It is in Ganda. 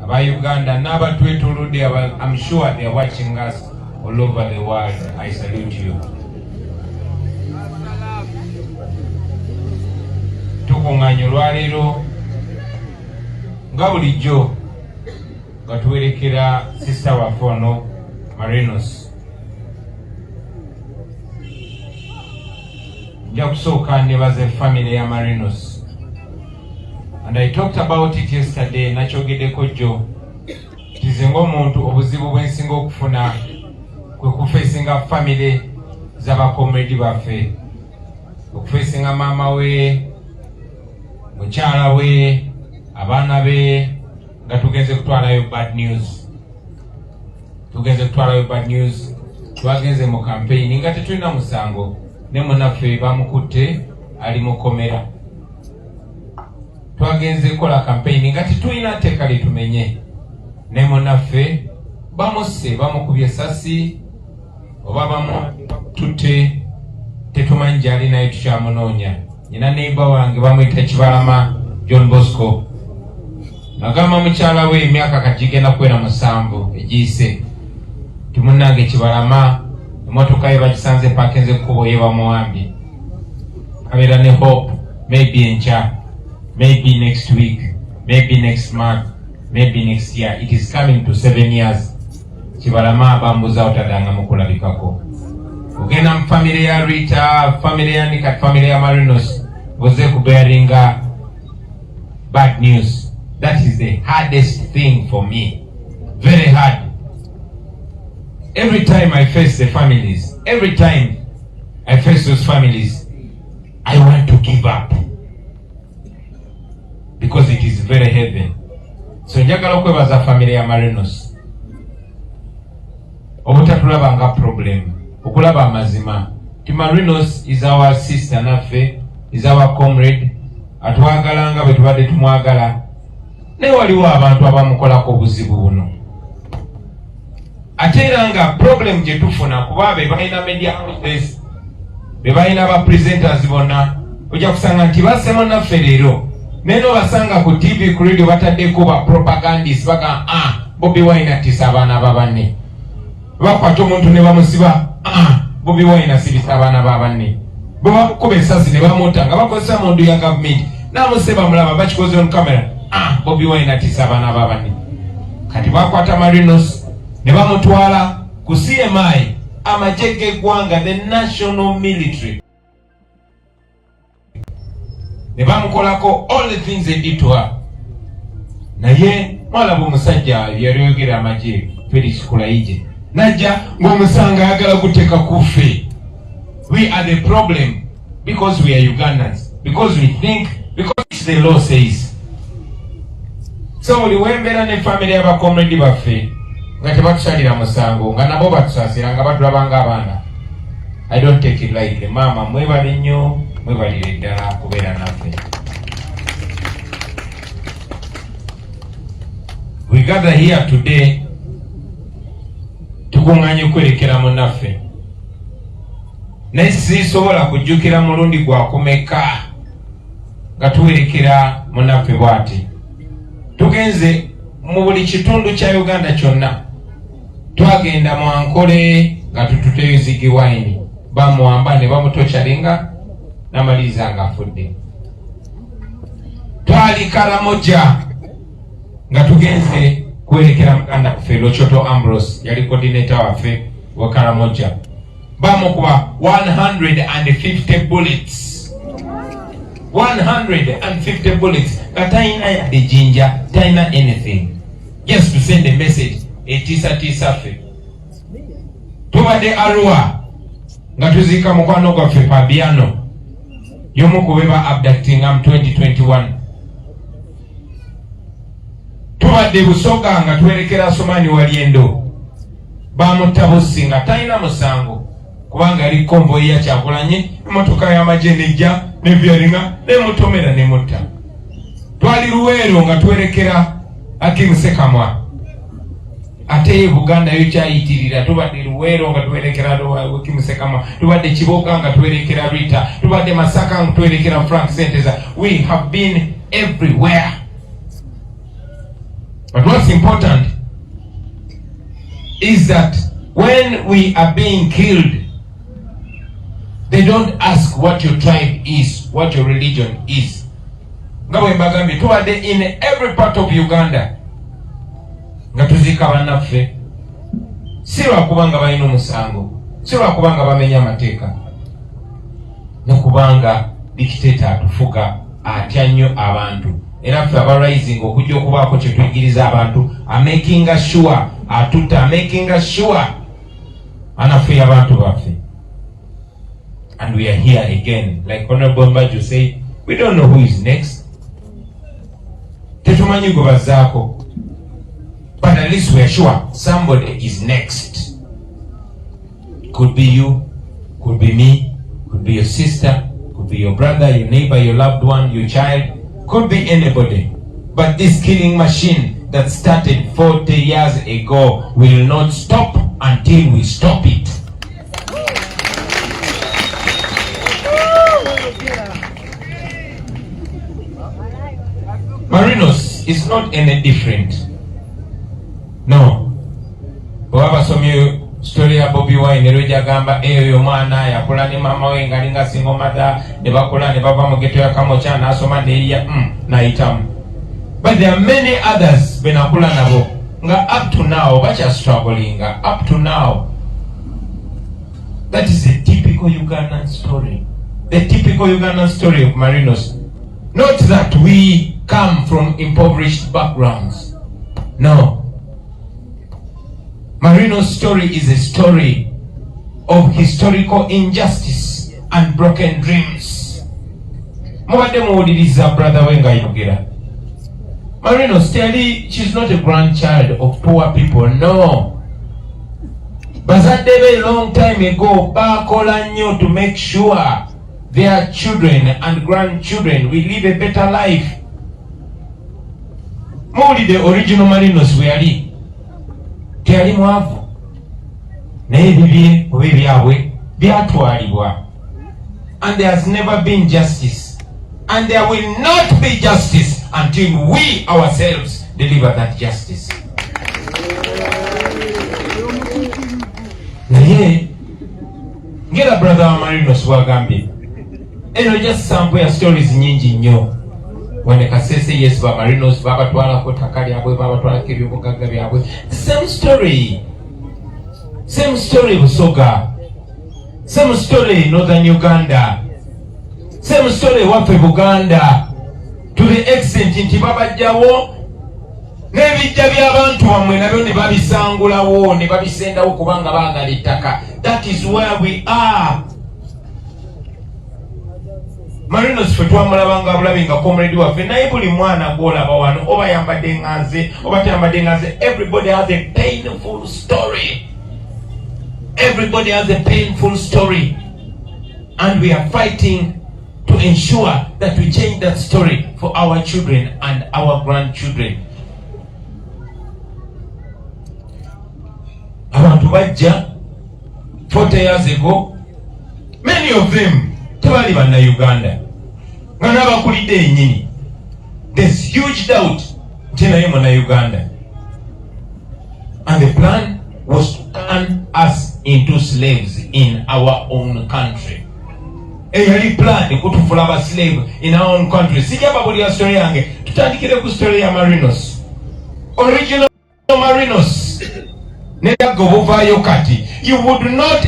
aba Uganda n'abatwetolodde, I'm sure they are watching us all over the world. I salute you. Tukunganya olwaleero nga bulijjo nga tuwerekera sister waffe ono Marinos. Nja kusooka nebaze family ya Marinos. And I talked about it yesterday, nachogeddeko jjo. Tizenga omuntu obuzibu bwensinga okufuna kwe kufeesinga family z'abakomredi baffe, okufeesinga maama we, mukyala we, abaana be, nga tugenze kutwalayo bad news. Twagenze mu campaign nga tetulina musango, ne munaffe bamukutte ali mukomera. Twagenze kola campaign nga tetulina tteeka litumenye, ne munaffe bamusse bamukubye essasi oba bamututte, tetumanyi gy'ali naye tukyamunoonya. Nyina neighbor wange bamuyita Kibalama John Bosco, nagamba mukyala we emyaka kagigenda kwera 7 egiyise, timunnange Kibalama emmotoka ye bagisanze pakinze kkubo ye bamuwambye. Abeera ne hope, maybe enkya, maybe next week, maybe next month, maybe next year. It is coming to 7 years. Kibalama bambuza otadanga mukulabikako. Ugenda mu family ya Rita, family ya Nika, family ya Marinos, boze kubearinga bad news. That is the hardest thing for me. Very hard. Every time I face the families, every time I face those families, I want to give up. Because it is very heavy. So njagala okwebaza family ya Marinos. Obutatulaba nga problem, okulaba amazima. Ti Marinos is our sister naffe, is our comrade. Atwagalanga bwe tubadde tumwagala. Ne waliwo abantu abamukolako obuzibu buno. Ate era nga problem gye tufuna kuba be balina media outlets, be balina ba presenters bonna, ojja kusanga nti basemo naffe leero. Neno basanga ku TV ku radio bataddeko ba propagandists baga Bobi Wine atisa abaana babanne. Bakwata omuntu ne bamusiba Bobi Wine asibisa abaana babanne. Bo bakuba essasi ne bamuta nga bakozesa mundu ya government. Namuseba mulaba bakikoze on camera. Bobi Wine atisa abaana babanne. Kati bakwata Marinos ne bamutwala ku CMI, amajege gwanga, the national military. Ne bamukolako all the things they did to her. Naye mwalaba omusajja yaliyogera amagye Felix Kulayije. Najja ng'omusanga ayagala kuteeka kuffe. We are the problem because we are Ugandans. Because we think, because the law says. So uliwembera ne family y'abakomredi baffe nga tebatusalira musango nga nabo batusasira nga batulabanga abaana. I don't take it lightly. Mama mwebale nnyo, mwebalire ddala kubeera naffe. We gather here today tukunganye okwerekera munnaffe. Naye sisobola kujjukira mulundi gwakumeka nga tuwerekera munnaffe bw'ati. Tugenze mu buli kitundu kya Uganda kyonna. Twagenda mu Ankole nga tututeyo Ziggy Wine. Bamuwamba ne bamutochalinga n'amaliza nga afudde. Twali Karamoja nga tugenze kwerekera muganda waffe Lochoto Ambrose, yali coordinator waffe wa Karamoja. Bamukuba 150 bullets. 150 bullets. Katayina yadde jinja, tayina anything. Just to send a message. Etisa ffe. Tubadde Arua nga tuzika mukwano gwaffe Fabiano yomu kubeba abducting am 2021. Tubadde Busoga nga twerekera Somani Waliendo. Bamutta Bussi nga talina musango kubanga yali konvoyi ya Kyagulanyi, emmotoka y'amagye nejja nevyalinga nemutomera nemutta. Twali Luweero nga twerekera Akim Sekamwa. Ate Buganda yo kyayitirira. Tubadde Luweero nga twerekera Akim Sekamwa. Tubadde Kiboga nga twerekera Rita. Tubadde Masaka nga twerekera Frank Senteza. We have been everywhere. But what's important is that when we are being killed, they don't ask what your tribe is, what your religion is. In every part of Uganda, si lwakubanga balina omusango, si lwakubanga bamenya amateeka, nekubanga dictator atufuga atya nnyo abantu. Era ffe aba rising okujja okubaako kye tuyigiriza abantu, making sure atuta, making sure anafuya abantu baffe. And we are here again, like Honorable Mbaju said, we don't know who is next. Tetumanyi gwe bazaako. But at least we are sure somebody is next. Could be you, could be me, could be your sister, could be your brother, your neighbor, your loved one, your child, could be anybody. But this killing machine that started 40 years ago will not stop until we stop it. Marinos is not any different. No. Bwaba somye story ya Bobi Wine eroja gamba eyo mwana yakula ni mama we ngalinga single mother ne bakula ne baba mu geto ya Kamocha na asoma ne ya na itamu. But there are many others benakula nabo nga up to now bacha struggling up to now. That is a typical Ugandan story. The typical Ugandan story of Marinos. Not that we come from impoverished backgrounds. No. Marino's story is a story of historical injustice and broken dreams. Mwade muwuliriza brother wenga yogera. Marinos, she's not a grandchild of poor people, no. Bazadebe a long time ago, bakola nnyo to make sure their children and grandchildren will live a better life. Muli the original Marinos weali teyali mwavu naye bibye oba ebyabwe byatwalibwa, and there has never been justice, and there will not be justice until we ourselves deliver that justice. Naye ngera brother wa Marinos wagambye eno just sample ya stories nyingi nnyo. When Kasese yes ba Marinos babatwala ko takali abwe babatwala kebyobugaga byabwe, same story Busoga, same story Northern Uganda, same story wafe Buganda, to the extent nti babajjawo n'ebijja by'abantu bamwe nabyo ne babisangulawo ne babisendawo kubanga baagala ettaka. That is where we are. Marinos ffe twamulabanga bulabi nga comrade waffe, naye buli mwana gw'olaba wano oba yambadde nganze oba tayambadde nganze, everybody has a painful story. Everybody has a painful story, and we are fighting to ensure that we change that story for our children and our grandchildren. Abantu bajja 40 years ago, many of them tebali banna Uganda nga n'abakulidde ennyini. There's huge doubt nti naye muna Uganda, and the plan was to turn us into slaves in our own country. Eyali plan kutufula aba slave in our own country. Sijja babulira story yange, tutandikire ku story ya Marinos, original Marinos. Ne yago buvaayo kati, you would not